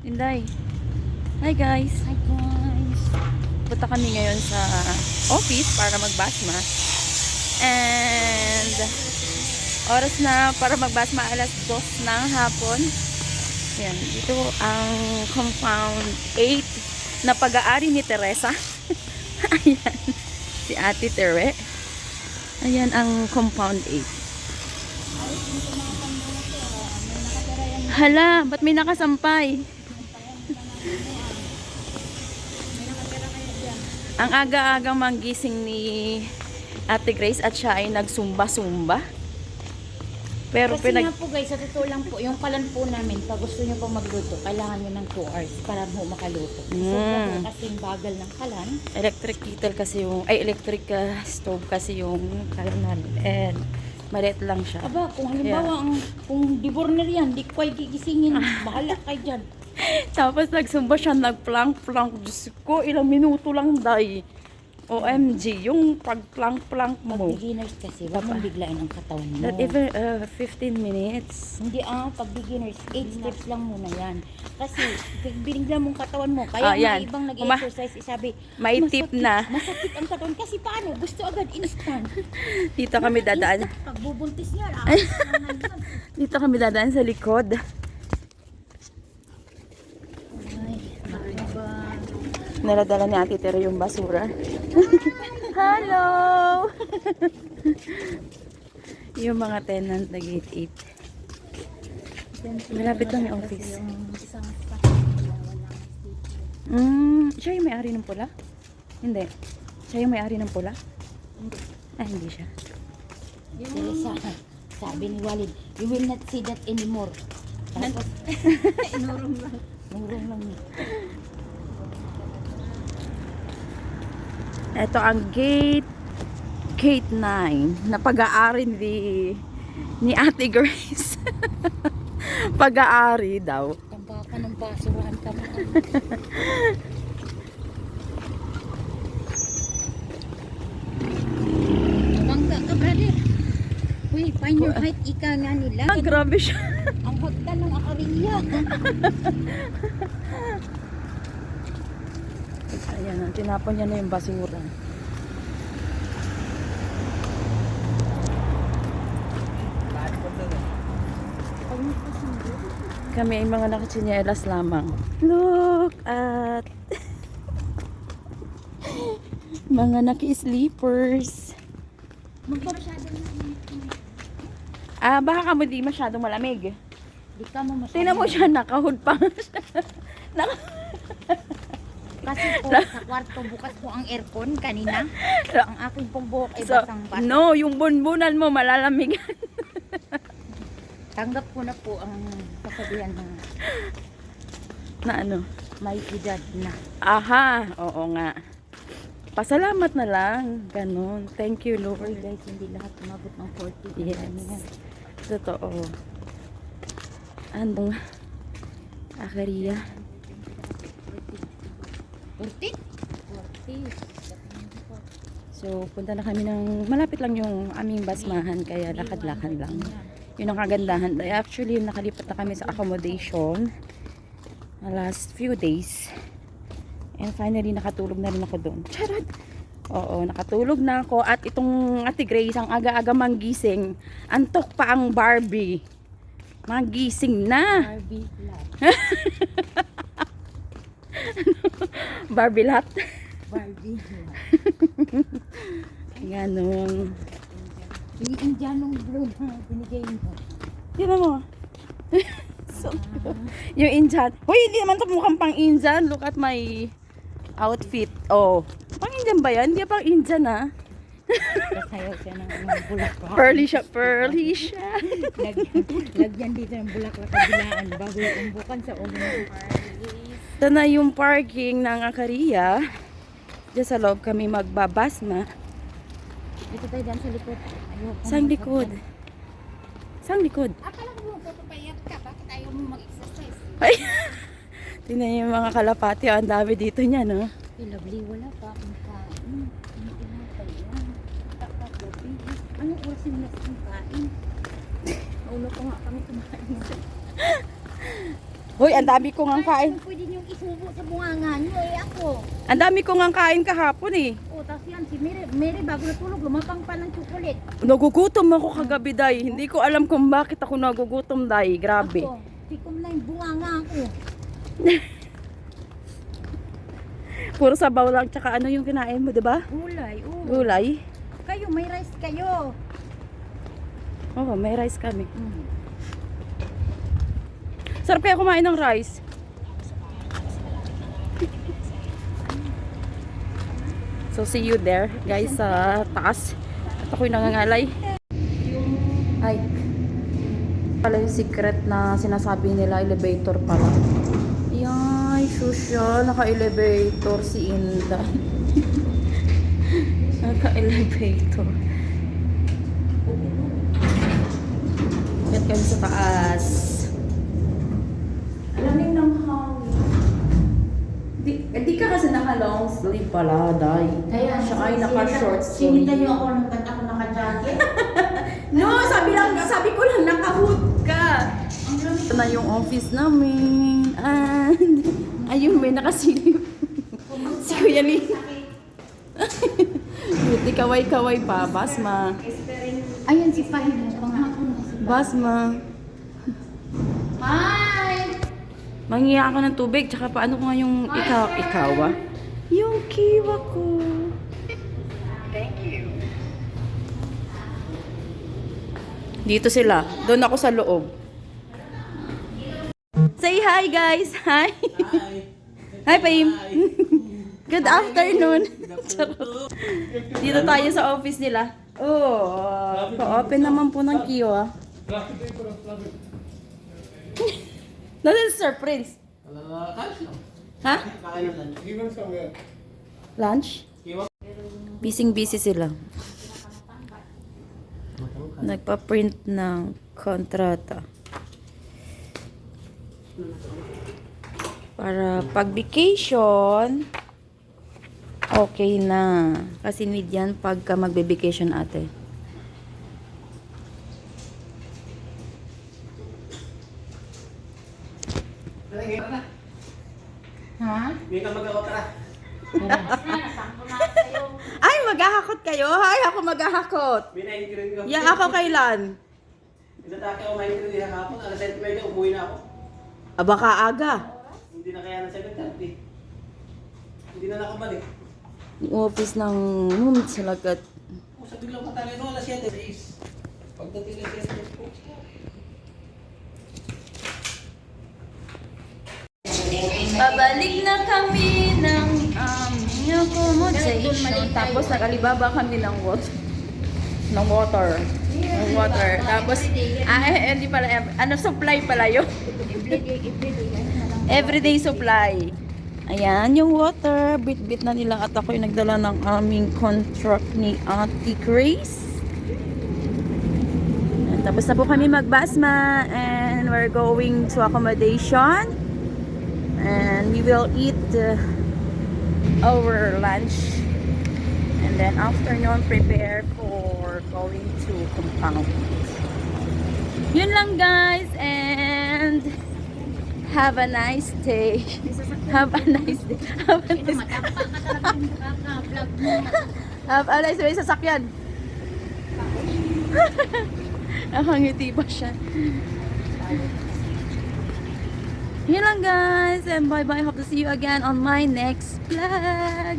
Inday. Hi guys. Hi guys. Punta kami ngayon sa office para magbasma. And oras na para magbasma, alas 2 ng hapon. Yan, dito ang compound 8 na pag-aari ni Teresa. Ayan, si Ate Tere. Ayan ang compound 8. Hala, ba't may nakasampay? Ang aga-agang manggising ni Ate Grace at siya ay nagsumba-sumba. Pero Kasi nga po guys, sa totoo lang po, yung kalan po namin, pag gusto nyo po magluto, kailangan nyo ng 2 hours para po makaluto. So, kasing bagal ng kalan. Electric kettle kasi yung, electric stove kasi yung kalan namin. And maliit lang siya. Aba, kung halimbawa, kung diborner yan, di ko ay gigisingin. Bahala kayo dyan. Tapos nagsumba siya, nagplank-plank. Diyos ko, ilang minuto lang, day. OMG, yung pag-plank-plank Pag mo. beginners kasi, wag mong biglain ang katawan mo. Not even 15 minutes. Hindi pag beginners, 8 steps lang muna yan. Kasi, binigla mong katawan mo. Kaya yan. may ibang nag-exercise, isabi, May tip na. Masakit ang katawan. Kasi paano? Gusto agad, instant. Dito kami dadaan. Instant, pag bubuntis niya, Dito kami dadaan sa likod. Naradala ni Ate Tere yung basura. Hello! Yung mga tenant na gate 8. Malapit lang yung office. Siya yung may-ari ng pula? Hindi. Siya yung may-ari ng pula? Hindi. Hindi siya. Sabi ni Walid, you will not see that anymore. Tapos, inurong lang. Inurong lang niya. Ito ang gate 9 na pag-aari ni Ate Grace. Pag-aari daw. Tambakan ng basurahan kami. Bangga ka, brother. Uy, find your height, ika nga nila. Grabe siya. Ang hagdan ng akariya. Ayan, tinapon niya na yung basura. Kami ay mga nakatsinelas lamang. Look at mga naki-sleepers. Baka ka mo di masyadong malamig. Di ka mo masyadong. Tingnan mo siya, nakahud pa. Kasi po, sa kwarto bukas po ang aircon kanina. Ang aking pong buhok ay basang-basang. No, yung bunbunan mo malalamig. Tanggap ko na po ang kasabihan ng Na ano? may edad na. Aha, oo nga. Pasalamat na lang. Ganon. Thank you, Okay Lord. guys, hindi lahat umabot ng 40. Yes. Totoo. Anong Akaria? 40? 40. So, punta na kami ng malapit lang yung aming basmahan kaya lakad-lakad lang. Yun ang kagandahan. Actually, nakalipat na kami sa accommodation last few days. And finally, nakatulog na rin ako doon. Charot! Oo, nakatulog na ako. At itong Ate Grace, ang aga-aga manggising. Antok pa ang Barbie. Magising na. Barbie lahat. Barbie lahat. Barbie lahat. Ganon. Yung Indianong blue na binigay mo. Tignan mo. So, yung Indian. Hoy, hindi naman ito mukhang pang Indian. Look at my outfit. Oh. Pang Indian ba yan? Hindi pang Indian ah. Kasayaw siya ng bulaklak. Pearly siya. Pearly siya. Lagyan dito ng bulaklak kabilaan bago yung umbukan sa ulo ng Ito na yung parking ng Akaria. Diyan sa loob kami magbabasma. Dito tayo dyan sa likod. Saan likod? Saan likod? Akala mo, papapayat ka. Bakit ayaw mo mag-exercise? Ay. Tingnan niyo yung mga kalapati. Ang dami dito niya, no? Lovely, wala pa akong kain. Hindi tinapay yan. Gabi. Anong oras yung next kong kain? Naulo ko nga kami kumain. Hoy, ang dami ko ngang kain. Pwede niyong isubo sa bunganga niyo eh ako. Ang dami ko ngang kain kahapon eh. O, tapos yan, si Mary bago natulog, lumapang pa ng chocolate. Nagugutom ako kagabi, day. Hindi ko alam kung bakit ako nagugutom, day. Grabe. Ako, tikom na yung bunganga ako. Puro sabaw lang, tsaka ano yung kinain mo, di ba? Gulay, Gulay. Kayo, may rice kayo. Oo, may rice kami. Sarap kaya kumain ng rice. So, see you there, guys, sa taas. At ako'y nangangalay. Ay. Pala yung secret na sinasabi nila, elevator pala. Yay, susya, naka-elevator si Inda. Naka-elevator. Kaya kami sa taas. Alamig ng hangin. Di ka kasi naka-long sleeve pala, day. Kaya siya ay naka-short Sinita sleeve. niyo ako nung ba't ako naka-jacket? No, sabi ko lang naka-hood ka. Ito na yung office namin. And, ayun, may nakasilip. Si Kuya Lee. Buti kaway-kaway pa. Basma. Ayan si Pahim, panghapon na si Basma. Hi! Mangiya ako ng tubig. Tsaka paano ko nga yung ikaw ah? Yung kiwa ko. Thank you. Dito sila. Doon ako sa loob. Say hi, guys. Hi. Hi, Paim. Good afternoon. Charot. Dito tayo sa office nila. Oh, pa-open naman po ng kiwa. Nasaan si Sir Prince? Ha? Lunch? Busy sila. Nagpa-print ng kontrata. Para pag vacation, okay na. Kasi need yan pagka magbe-vacation ate. Ha? Hindi ka mag-ako tara. Ay, maghahakot kayo? Ay, ako maghahakot. May naintirin ko. Ya, ako kailan? Itatake ako naintirin din hapon. Alas 7:30 umuwi na ako. Baka aga. Hindi na kaya ng 7:30. Hindi na nakabalik. Yung office ng Salagat. Kung sa biglang matali no, alas 7 days. Pagdating na 7 po. Pabalik na kami ng accommodation. Tapos nag-Alibaba kami ng water. Ng water. Tapos, hindi pala, supply pala yun. Everyday supply. Ayan, yung water. Bit-bit na nila at ako yung nagdala ng aming contract ni Auntie Grace. And tapos na po kami magbasma and we're going to accommodation. And we will eat our lunch. And then afternoon, prepare for going to compound. Yun lang guys. And have a nice day. Have a nice day. Have a nice day. Have a nice day. Sasakyan. Nakangiti ba siya? Yun lang guys. And bye bye. Hope to see you again on my next vlog.